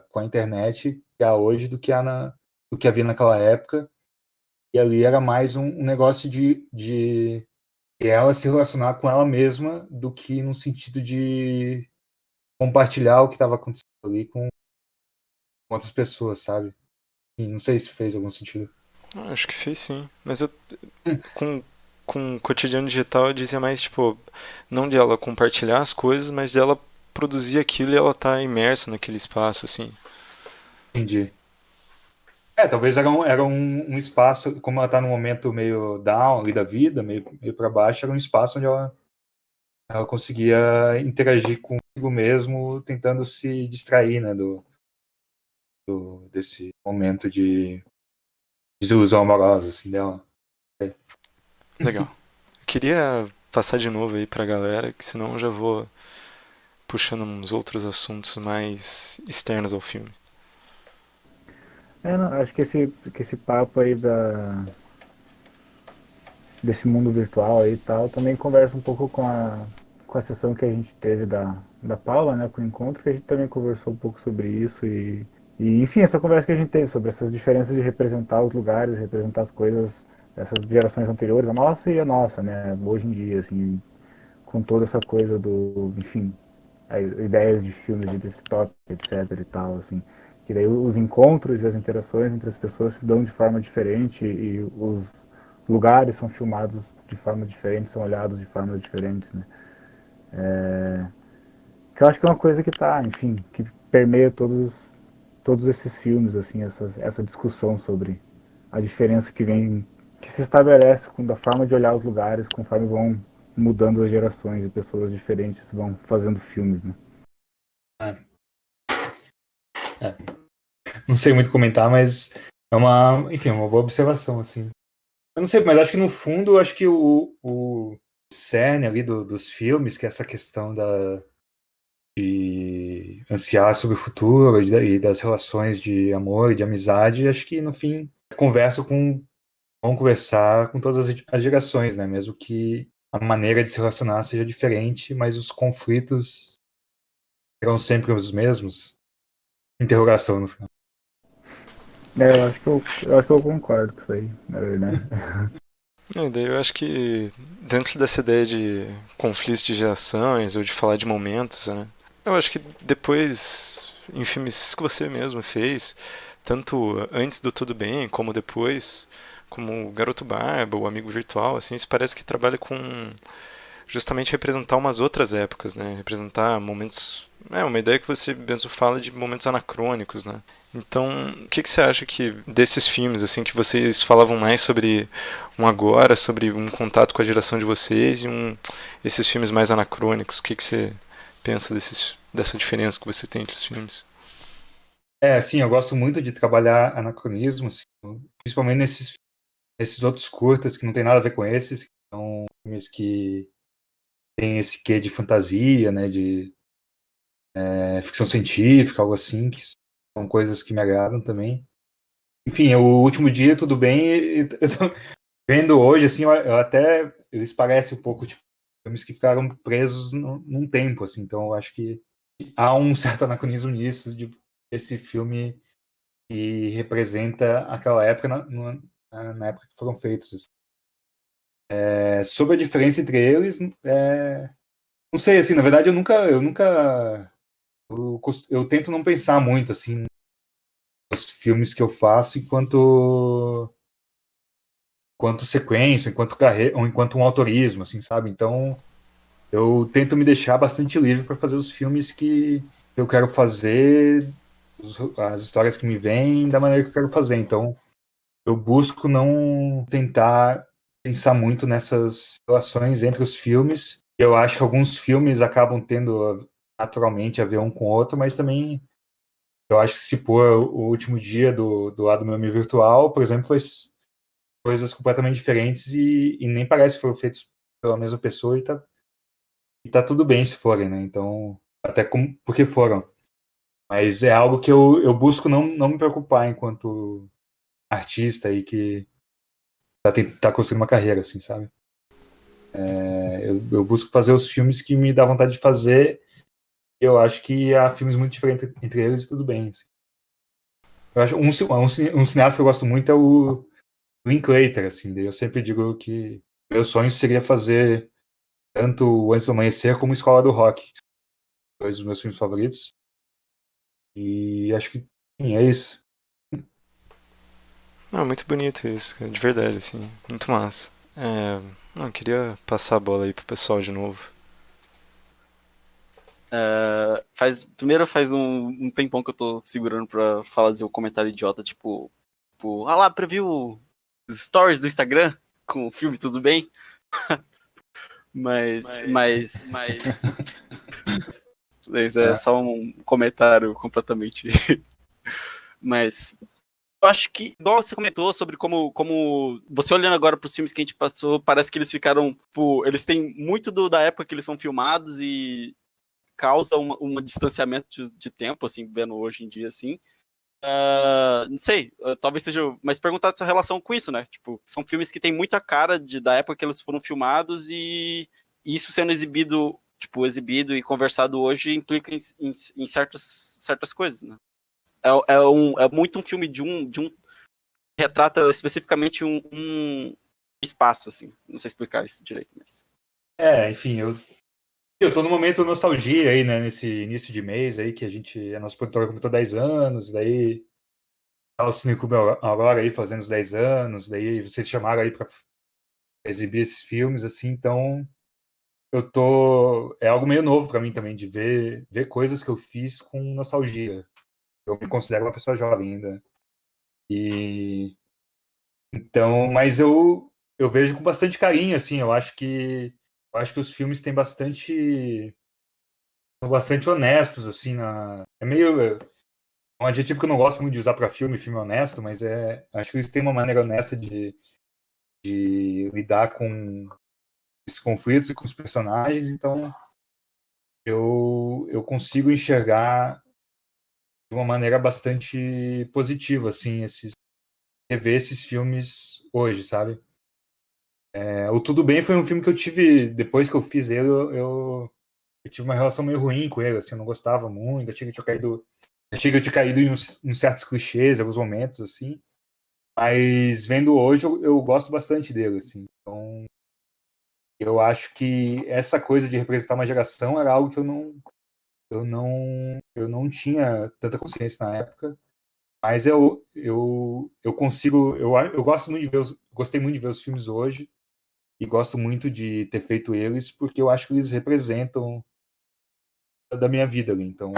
com a internet que há hoje do que havia naquela época. E ali era mais um negócio de ela se relacionar com ela mesma do que no sentido de compartilhar o que estava acontecendo ali com outras pessoas, sabe? E não sei se fez algum sentido. Acho que fez sim. Mas com, com o cotidiano digital eu dizia mais, tipo, não de ela compartilhar as coisas, mas de ela produzir aquilo e ela tá imersa naquele espaço, assim. Entendi. Talvez era um espaço, como ela está num momento meio down ali da vida, meio para baixo, era um espaço onde ela conseguia interagir consigo mesmo, tentando se distrair, né, desse momento de desilusão amorosa, assim, dela. Legal. Queria passar de novo aí pra galera, que senão eu já vou puxando uns outros assuntos mais externos ao filme. Não, acho que esse papo aí desse mundo virtual aí e tal também conversa um pouco com a sessão que a gente teve da Paula, né, com o encontro, que a gente também conversou um pouco sobre isso e enfim, essa conversa que a gente teve sobre essas diferenças de representar os lugares, representar as coisas dessas gerações anteriores, a nossa e a nossa, né, hoje em dia, assim, com toda essa coisa do, enfim, as ideias de filmes de desktop, etc e tal, assim, que daí os encontros e as interações entre as pessoas se dão de forma diferente e os lugares são filmados de forma diferente, são olhados de formas diferentes, né? Que eu acho que é uma coisa que tá, enfim, que permeia todos esses filmes, assim, essa discussão sobre a diferença que se estabelece da forma de olhar os lugares conforme vão mudando as gerações e pessoas diferentes vão fazendo filmes, né? É, é. Não sei muito comentar, mas enfim, uma boa observação, assim. Eu não sei, mas acho que no fundo, acho que o cerne ali dos filmes, que é essa questão de ansiar sobre o futuro e das relações de amor e de amizade, acho que no fim conversa com vão conversar com todas as gerações, né? Mesmo que a maneira de se relacionar seja diferente, mas os conflitos serão sempre os mesmos? Interrogação no final. Eu acho que eu concordo com isso aí, na verdade. E daí eu acho que dentro dessa ideia de conflitos de gerações ou de falar de momentos, né? Eu acho que depois, em filmes que você mesmo fez, tanto antes do Tudo Bem como depois, como o Garoto Barba, o Amigo Virtual, assim, isso parece que trabalha com justamente representar umas outras épocas, né? Representar momentos. É uma ideia que você mesmo fala de momentos anacrônicos, né? Então, o que você acha que desses filmes, assim, que vocês falavam mais sobre um agora, sobre um contato com a geração de vocês e esses filmes mais anacrônicos? O que você pensa dessa diferença que você tem entre os filmes? Sim, eu gosto muito de trabalhar anacronismo, assim, principalmente nesses outros curtas que não tem nada a ver com esses, que são filmes que têm esse quê de fantasia, né, de ficção científica, algo assim, que são coisas que me agradam também. Enfim, o Último Dia, tudo bem, eu tô vendo hoje, assim, eles parecem um pouco, tipo, filmes que ficaram presos num tempo, assim, então eu acho que há um certo anacronismo nisso, de esse filme que representa aquela época na época que foram feitos. Assim. Sobre a diferença entre eles, não sei, assim, na verdade eu tento não pensar muito, assim, nos filmes que eu faço enquanto sequência, enquanto carreira, ou enquanto um autorismo, assim, sabe? Então, eu tento me deixar bastante livre para fazer os filmes que eu quero fazer, as histórias que me vêm da maneira que eu quero fazer. Então, eu busco não tentar pensar muito nessas relações entre os filmes. Eu acho que alguns filmes acabam tendo naturalmente a ver um com o outro, mas também eu acho que se pôr o Último Dia do lado do meu amigo virtual, por exemplo, foi coisas completamente diferentes e nem parece que foram feitos pela mesma pessoa e tá tudo bem se forem, né? Então, até como, porque foram. Mas é algo que eu busco não me preocupar enquanto artista aí que tá construindo uma carreira, assim, sabe? Eu busco fazer os filmes que me dá vontade de fazer. Eu acho que há filmes muito diferentes entre eles e tudo bem. Assim. Eu acho um cineasta que eu gosto muito é o Linklater, assim. Daí eu sempre digo que meu sonho seria fazer tanto o Antes do Amanhecer como Escola do Rock, que são dois dos meus filmes favoritos. E acho que sim, é isso. Não, muito bonito isso, cara, de verdade, assim, muito massa. Não, eu queria passar a bola aí pro pessoal de novo. Primeiro faz um tempão que eu tô segurando pra fazer o comentário idiota, ah lá, previu os stories do Instagram com o filme, tudo bem? Mas isso é É. só um comentário completamente. Mas eu acho que, igual você comentou sobre como você olhando agora para os filmes que a gente passou, parece que eles ficaram, eles têm muito da época que eles são filmados e causa um distanciamento de tempo, assim, vendo hoje em dia, assim. Não sei, talvez seja. Mas perguntar a sua relação com isso, né? Tipo, são filmes que têm muita cara da época que eles foram filmados e isso sendo exibido e conversado hoje implica em certas coisas, né? É muito um filme de um retrata especificamente um espaço, assim. Não sei explicar isso direito, mas. Enfim, eu tô no momento nostalgia aí, né? Nesse início de mês aí, que a nossa produtora completou 10 anos, daí tá o Cineclube Aurora aí fazendo os 10 anos, daí vocês chamaram aí pra exibir esses filmes, assim, então é algo meio novo pra mim também, de ver coisas que eu fiz com nostalgia. Eu me considero uma pessoa jovem ainda. E então, mas eu vejo com bastante carinho, assim, eu acho que os filmes têm são bastante honestos, assim, é meio um adjetivo que eu não gosto muito de usar para filme honesto, mas acho que eles têm uma maneira honesta de lidar com esses conflitos e com os personagens, então eu consigo enxergar de uma maneira bastante positiva, assim, rever esses filmes hoje, sabe? O Tudo Bem foi um filme que eu tive, depois que eu fiz ele, eu tive uma relação meio ruim com ele, assim, eu não gostava muito, achei que eu tinha caído em uns certos clichês, em alguns momentos, assim, mas vendo hoje eu gosto bastante dele, assim, então eu acho que essa coisa de representar uma geração era algo que eu não tinha tanta consciência na época, mas eu consigo, eu gosto muito de ver gostei muito de ver os filmes hoje e gosto muito de ter feito eles porque eu acho que eles representam da minha vida ali, então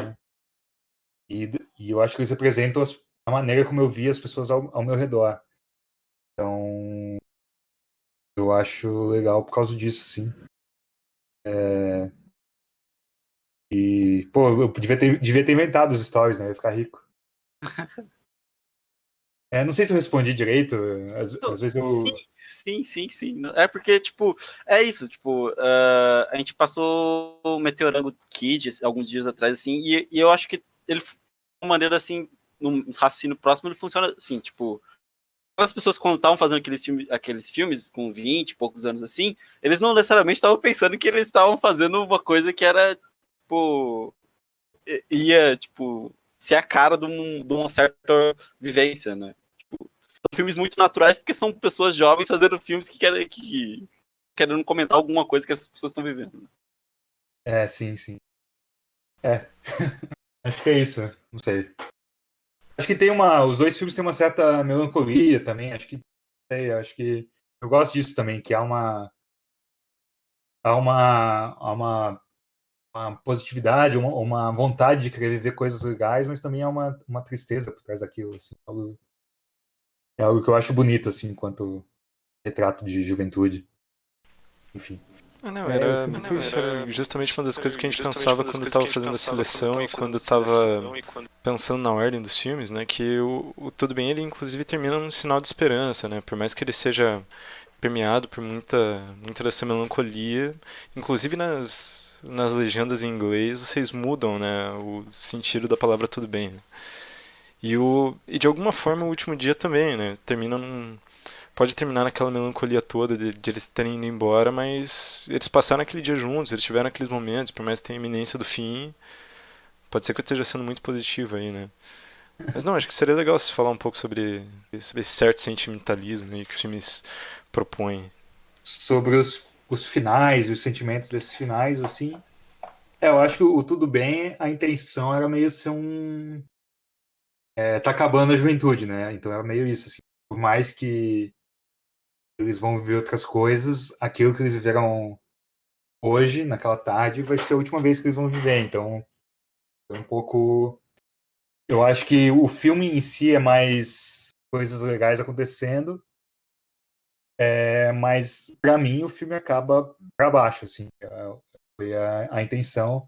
e, e eu acho que eles representam a maneira como eu vi as pessoas ao meu redor, então eu acho legal por causa disso, assim. E, pô, eu devia ter inventado os stories, né? Eu ia ficar rico. Não sei se eu respondi direito. Às vezes Sim, eu. sim. É porque, tipo, é isso, tipo, a gente passou o Meteorango Kid alguns dias atrás, assim, e eu acho que ele, de uma maneira, assim, num raciocínio próximo, ele funciona assim, tipo, as pessoas quando estavam fazendo aqueles filmes com 20 e poucos anos, assim, eles não necessariamente estavam pensando que eles estavam fazendo uma coisa que era, tipo, ia, tipo, ser a cara de uma certa vivência, né? São filmes muito naturais porque são pessoas jovens fazendo filmes que querendo comentar alguma coisa que essas pessoas estão vivendo. Sim, sim. É, acho que é isso. Não sei. Acho que os dois filmes têm uma certa melancolia também. Acho que eu gosto disso também, que há uma positividade, uma vontade de querer viver coisas legais, mas também há uma tristeza por trás daquilo, assim. É algo que eu acho bonito, assim, enquanto retrato de juventude. Enfim. Não, É, era isso, era justamente uma das coisas que a gente pensava quando estava fazendo a seleção e quando estava pensando na ordem dos filmes, né, que o Tudo Bem, ele inclusive termina num sinal de esperança, né, por mais que ele seja permeado por muita dessa melancolia, inclusive nas legendas em inglês vocês mudam, né, o sentido da palavra tudo bem. Né? E de alguma forma o último dia também, né, pode terminar naquela melancolia toda de eles terem ido embora, mas eles passaram aquele dia juntos, eles tiveram aqueles momentos, por mais que tenha a iminência do fim, pode ser que eu esteja sendo muito positivo aí, né? Mas não, acho que seria legal se falar um pouco sobre esse certo sentimentalismo aí que os filmes propõem. sobre os finais e os sentimentos desses finais, assim. Eu acho que o Tudo Bem, a intenção era meio ser tá acabando a juventude, né? Então era meio isso, assim. Por mais que eles vão viver outras coisas, aquilo que eles viveram hoje, naquela tarde, vai ser a última vez que eles vão viver. Então, é um pouco. Eu acho que o filme em si é mais coisas legais acontecendo, mas para mim o filme acaba para baixo, assim. Foi a intenção.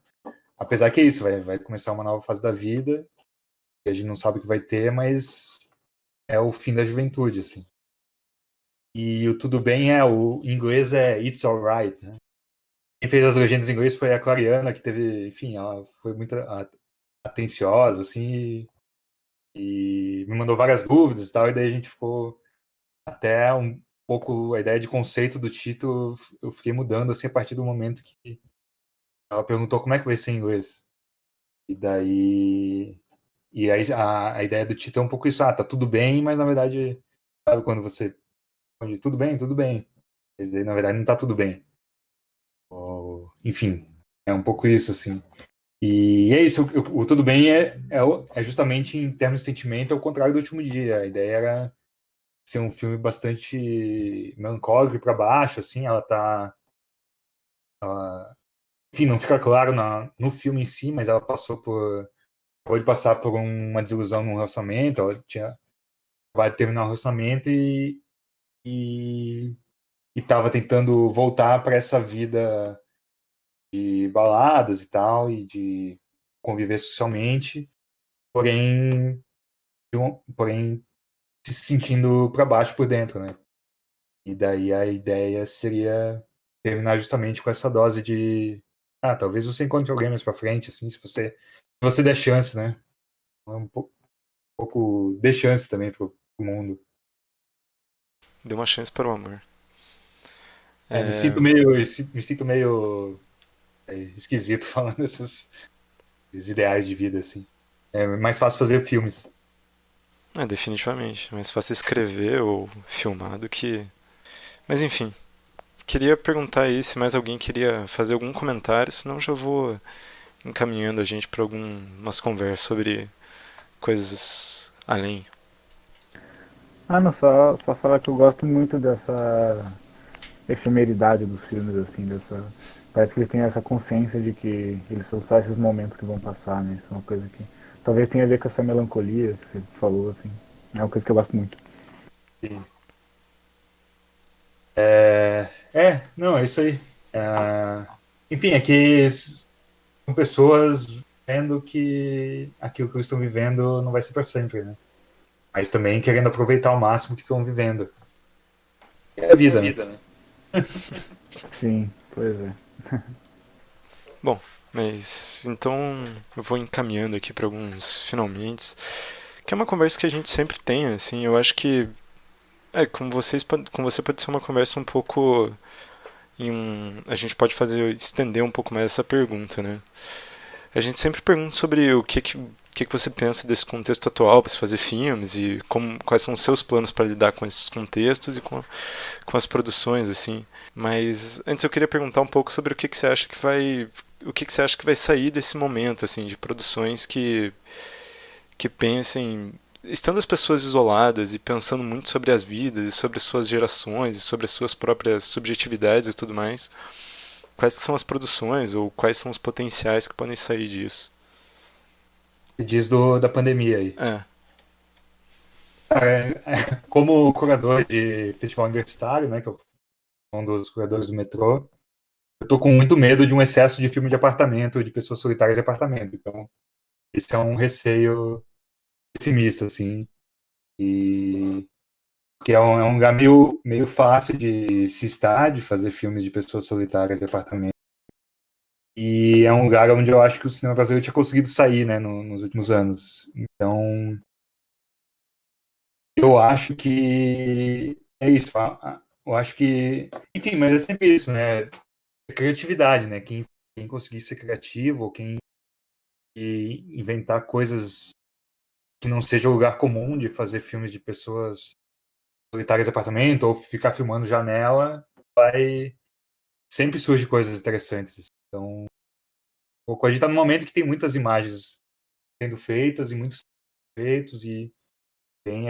Apesar que é isso, vai começar uma nova fase da vida, que a gente não sabe o que vai ter, mas é o fim da juventude, assim. E o Tudo Bem em inglês é It's Alright, né? Quem fez as legendas em inglês foi a Clariana, que teve, enfim, ela foi muito atenciosa, assim, e me mandou várias dúvidas e tal, e daí a gente ficou até um pouco, a ideia de conceito do título, eu fiquei mudando, assim, a partir do momento que ela perguntou como é que vai ser em inglês. E daí E aí a ideia do título é um pouco isso, tá tudo bem, mas na verdade, sabe quando você responde tudo bem, tudo bem. Mas daí, na verdade, não tá tudo bem. Enfim, é um pouco isso, assim. E é isso, o tudo bem é justamente em termos de sentimento, é o contrário do último dia. A ideia era ser um filme bastante melancólico e pra baixo, assim, enfim, não fica claro no filme em si, mas ela pode passar por uma desilusão num relacionamento, vai terminar o relacionamento e tava tentando voltar para essa vida de baladas e tal, e de conviver socialmente, porém, porém se sentindo para baixo por dentro, né? E daí a ideia seria terminar justamente com essa dose de talvez você encontre alguém mais para frente, assim, se você der chance, né? Um pouco dê chance também pro mundo. Dê uma chance para o amor. Me sinto meio esquisito falando esses ideais de vida, assim. É mais fácil fazer filmes. Definitivamente. É mais fácil escrever ou filmar do que. Mas enfim, queria perguntar aí se mais alguém queria fazer algum comentário, senão já vou encaminhando a gente para algumas conversas sobre coisas além. Ah, não, só falar que eu gosto muito dessa efemeridade dos filmes, assim, dessa. Parece que eles têm essa consciência de que eles são só esses momentos que vão passar, né? Isso é uma coisa que talvez tenha a ver com essa melancolia que você falou, assim. É uma coisa que eu gosto muito. Sim. Não, é isso aí. Enfim, é que são pessoas vendo que aquilo que eles estão vivendo não vai ser para sempre, né? Mas também querendo aproveitar ao máximo que estão vivendo. É a vida, né? Sim, pois é. Bom, mas então eu vou encaminhando aqui para alguns finalmente, que é uma conversa que a gente sempre tem, assim, eu acho que com você pode ser uma conversa um pouco a gente pode fazer estender um pouco mais essa pergunta, né? A gente sempre pergunta sobre o que você pensa desse contexto atual para se fazer filmes e quais são os seus planos para lidar com esses contextos e com as produções, assim. Mas antes eu queria perguntar um pouco sobre o que você acha que vai sair desse momento, assim, de produções que pensem, estando as pessoas isoladas e pensando muito sobre as vidas e sobre as suas gerações e sobre as suas próprias subjetividades e tudo mais, quais que são as produções ou quais são os potenciais que podem sair disso? Se diz da pandemia aí. É. Como curador de festival universitário, né, que eu sou um dos curadores do metrô, eu tô com muito medo de um excesso de filme de apartamento, de pessoas solitárias de apartamento. Então, esse é um receio pessimista, assim, e que é um lugar meio fácil de se estar, de fazer filmes de pessoas solitárias de apartamento. E é um lugar onde eu acho que o cinema brasileiro tinha conseguido sair, né, nos últimos anos. Então, eu acho que é isso. Eu acho que, enfim, mas é sempre isso, né? É criatividade, né? Quem conseguir ser criativo, ou quem inventar coisas que não seja o lugar comum de fazer filmes de pessoas solitárias de apartamento ou ficar filmando janela, vai sempre surge coisas interessantes. Então, a gente está num momento que tem muitas imagens sendo feitas e muitos feitos e tem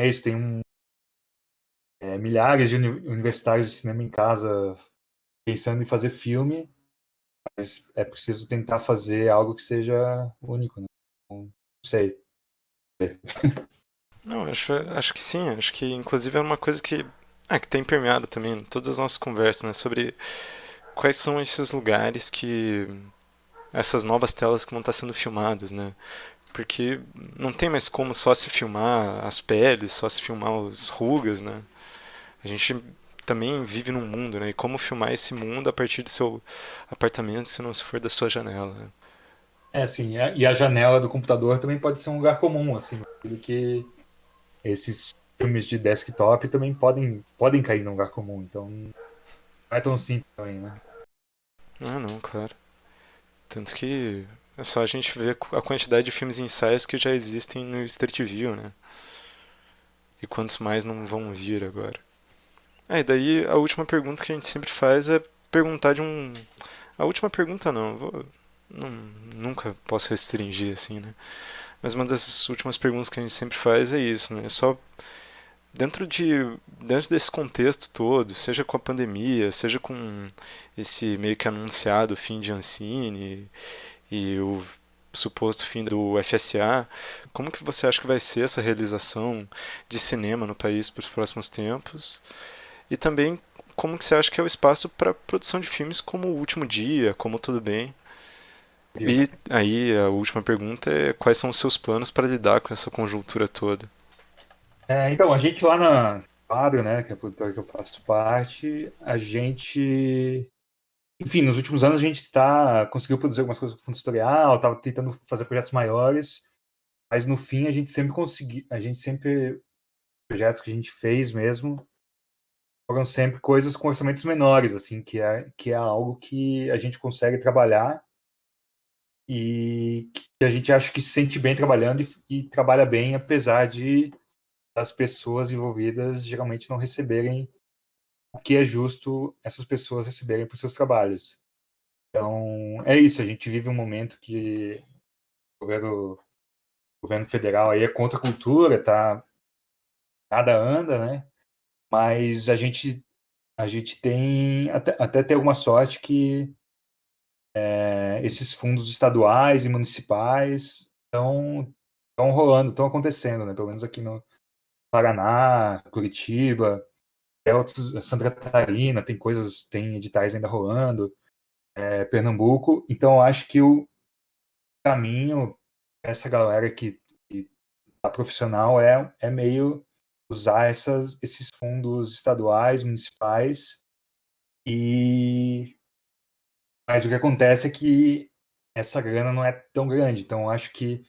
milhares de universitários de cinema em casa pensando em fazer filme, mas é preciso tentar fazer algo que seja único, né? Então, não sei. Não, acho que sim. Acho que inclusive é uma coisa que tem permeado também em todas as nossas conversas, né? Sobre quais são esses lugares essas novas telas que vão estar sendo filmadas, né? Porque não tem mais como só se filmar as peles, só se filmar as rugas, né? A gente também vive num mundo, né? E como filmar esse mundo a partir do seu apartamento, se não for da sua janela, né? Assim, e a janela do computador também pode ser um lugar comum, assim, do que esses filmes de desktop também podem cair num lugar comum, então não é tão simples também, né? Ah, não, claro. Tanto que é só a gente ver a quantidade de filmes e ensaios que já existem no Street View, né? E quantos mais não vão vir agora. E daí a última pergunta que a gente sempre faz é perguntar de um. A última pergunta não, não, nunca posso restringir assim, né? Mas uma das últimas perguntas que a gente sempre faz é isso, né? Só dentro dentro desse contexto todo, seja com a pandemia, seja com esse meio que anunciado fim de Ancine e o suposto fim do FSA, como que você acha que vai ser essa realização de cinema no país para os próximos tempos? E também como que você acha que é o espaço para produção de filmes como O Último Dia, como Tudo Bem? E aí a última pergunta é quais são os seus planos para lidar com essa conjuntura toda? Então, a gente lá na Fábio, né, que é a produtora que eu faço parte, enfim, nos últimos anos a gente conseguiu produzir algumas coisas com fundo editorial, estava tentando fazer projetos maiores, mas no fim a gente sempre projetos que a gente fez mesmo, foram sempre coisas com orçamentos menores, assim, que é algo que a gente consegue trabalhar e que a gente acha que se sente bem trabalhando e trabalha bem, apesar de as pessoas envolvidas geralmente não receberem o que é justo essas pessoas receberem por seus trabalhos. Então, é isso, a gente vive um momento que o governo federal aí é contra a cultura, tá? Nada anda, né? Mas a gente tem até ter alguma sorte que esses fundos estaduais e municipais estão rolando, estão acontecendo, né? Pelo menos aqui no Paraná, Curitiba, Santa Catarina, tem editais ainda rolando, Pernambuco. Então, eu acho que o caminho essa galera que tá profissional é meio usar esses fundos estaduais, municipais e mas o que acontece é que essa grana não é tão grande, então eu acho que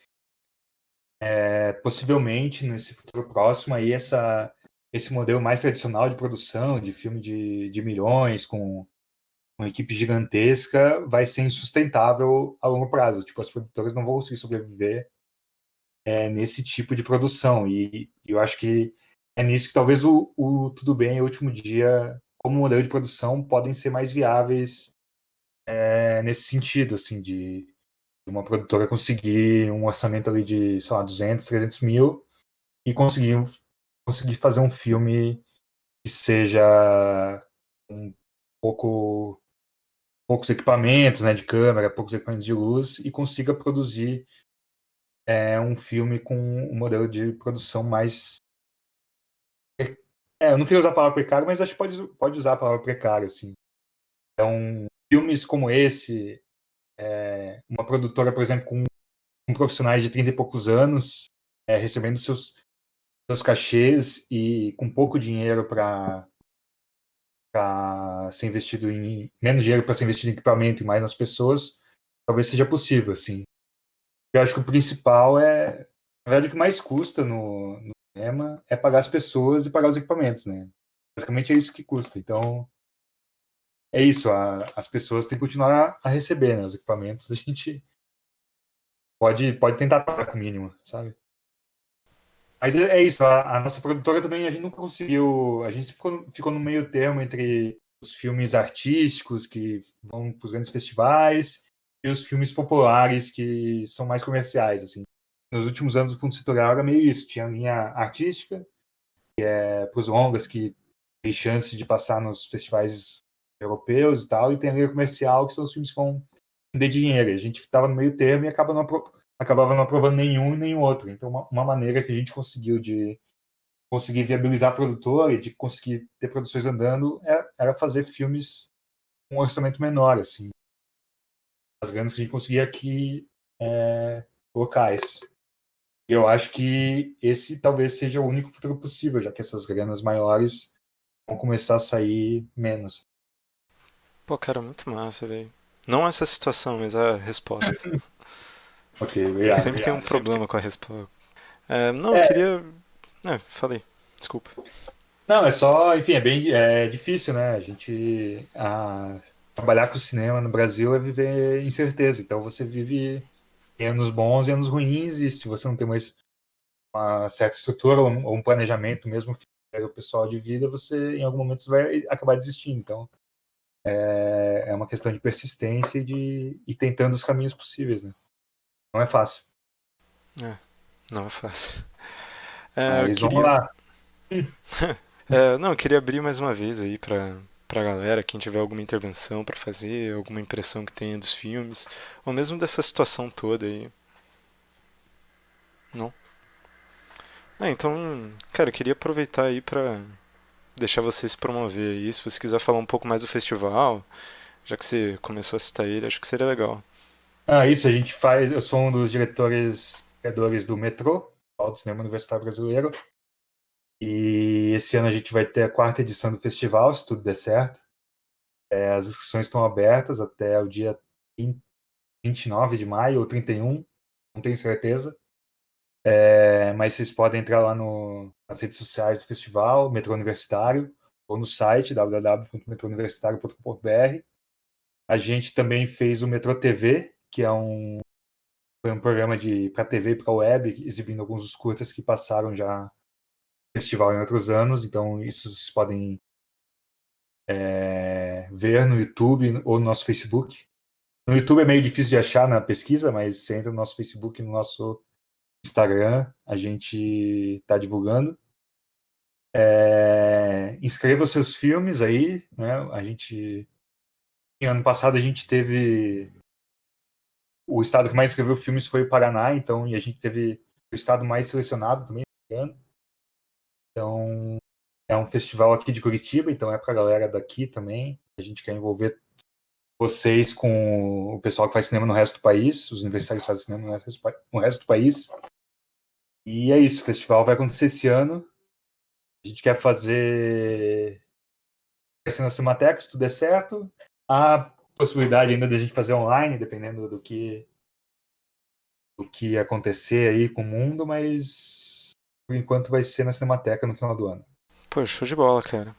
possivelmente nesse futuro próximo aí esse modelo mais tradicional de produção de filme de milhões com uma equipe gigantesca vai ser insustentável a longo prazo. Tipo, as produtoras não vão conseguir sobreviver nesse tipo de produção. E eu acho que é nisso que talvez o Tudo Bem e o Último Dia, como modelo de produção, podem ser mais viáveis nesse sentido, assim, de uma produtora conseguir um orçamento ali de, sei lá, 200, 300 mil e conseguir fazer um filme que seja um pouco poucos equipamentos, né, de câmera, poucos equipamentos de luz e consiga produzir um filme com um modelo de produção mais eu não queria usar a palavra precário, mas acho que pode usar a palavra precário, assim. Então, filmes como esse, uma produtora, por exemplo, com profissionais de 30 e poucos anos, recebendo seus cachês e com pouco dinheiro para ser investido menos dinheiro para ser investido em equipamento e mais nas pessoas, talvez seja possível, assim. Eu acho que o principal na verdade, o que mais custa no cinema é pagar as pessoas e pagar os equipamentos, né? Basicamente é isso que custa. Então, é isso, as pessoas têm que continuar a receber, né? Os equipamentos a gente pode tentar pagar com o mínimo, sabe? Mas é isso, a nossa produtora também, a gente nunca conseguiu, a gente ficou no meio termo entre os filmes artísticos que vão para os grandes festivais e os filmes populares que são mais comerciais, assim. Nos últimos anos o Fundo Setorial era meio isso, tinha a linha artística, para os longas que tem chance de passar nos festivais europeus e tal, e tem a linha comercial, que são os filmes que vão render dinheiro. A gente estava no meio termo e acabava não aprovando nenhum e nenhum outro. Então, uma maneira que a gente conseguiu de conseguir viabilizar a produtora e de conseguir ter produções andando era fazer filmes com um orçamento menor, assim. As grandes que a gente conseguia aqui locais. E eu acho que esse talvez seja o único futuro possível, já que essas granas maiores vão começar a sair menos. Pô, cara, muito massa, velho. Não essa situação, mas a resposta. Ok, Eu obrigado. sempre tenho um problema com a resposta. Não, eu É, queria. Falei. Desculpa. não, é só, enfim, é difícil, né? Trabalhar com cinema no Brasil é viver incerteza. Então você vive em anos bons e anos ruins, e se você não tem uma certa estrutura ou um planejamento mesmo financeiro pessoal de vida, você em algum momento você vai acabar desistindo. Então é uma questão de persistência e de ir tentando os caminhos possíveis, né? Não é fácil. É, não é fácil. Eu Mas vamos queria. lá. Não, eu queria abrir mais uma vez aí pra galera, quem tiver alguma intervenção pra fazer, alguma impressão que tenha dos filmes, ou mesmo dessa situação toda aí. Não? Então, cara, eu queria aproveitar aí pra deixar você se promover aí. Se você quiser falar um pouco mais do festival, já que você começou a citar ele, acho que seria legal. Isso a gente faz. Eu sou um dos criadores do Metrô, Festival do Cinema Universitário Brasileiro. E esse ano a gente vai ter a quarta edição do festival, se tudo der certo. As inscrições estão abertas até o dia 29 de maio ou 31, não tenho certeza. Mas vocês podem entrar lá nas redes sociais do festival, Metrô Universitário, ou no site www.metrouniversitario.com.br. A gente também fez o Metrô TV, que foi um programa para TV e para web, exibindo alguns dos curtas que passaram já no festival em outros anos. Então, isso vocês podem ver no YouTube ou no nosso Facebook. No YouTube é meio difícil de achar na pesquisa, mas você entra no nosso Facebook e no nosso Instagram, a gente está divulgando. Inscreva os seus filmes aí, né? Ano passado a gente teve o estado que mais escreveu filmes foi o Paraná, então, e a gente teve o estado mais selecionado também, então é um festival aqui de Curitiba, então é para a galera daqui também. A gente quer envolver vocês com o pessoal que faz cinema no resto do país, os universitários fazem cinema no resto do país. E é isso, o festival vai acontecer esse ano. A gente quer fazer na Cinemateca, se tudo der certo. Há possibilidade ainda de a gente fazer online, dependendo do que acontecer aí com o mundo, mas por enquanto vai ser na Cinemateca no final do ano. Pô, show de bola, cara.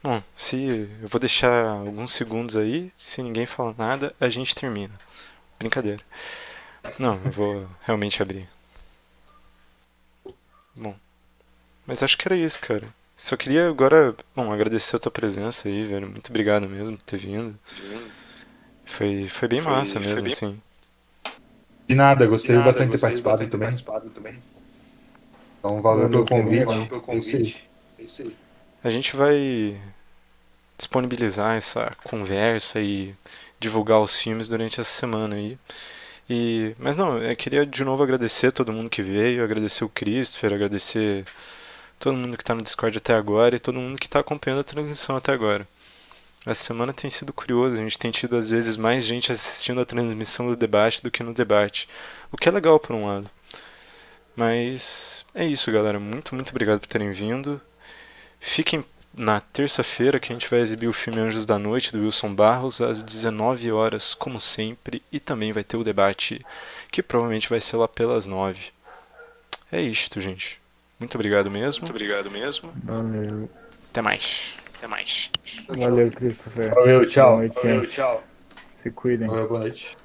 Bom, eu vou deixar alguns segundos aí, se ninguém falar nada, a gente termina. Brincadeira. Não, eu vou realmente abrir. Bom, mas acho que era isso, cara. Só queria agora, agradecer a tua presença aí, velho. Muito obrigado mesmo por ter vindo. Foi bem massa mesmo, assim. De nada, gostei bastante de ter participado também. Então, valeu pelo convite. É isso aí. A gente vai disponibilizar essa conversa e divulgar os filmes durante essa semana aí. Mas não, eu queria de novo agradecer a todo mundo que veio, agradecer o Christopher, agradecer todo mundo que está no Discord até agora e todo mundo que está acompanhando a transmissão até agora. Essa semana tem sido curioso, a gente tem tido às vezes mais gente assistindo a transmissão do debate do que no debate, o que é legal por um lado. Mas é isso, galera, muito obrigado por terem vindo. Fiquem na terça-feira que a gente vai exibir o filme Anjos da Noite do Wilson Barros às 19 horas, como sempre, e também vai ter o debate que provavelmente vai ser lá pelas 9. É isto, gente. Muito obrigado mesmo. Valeu. Até mais. Valeu, Christopher. Valeu, tchau. Boa noite, gente. Se cuidem. Valeu, boa noite.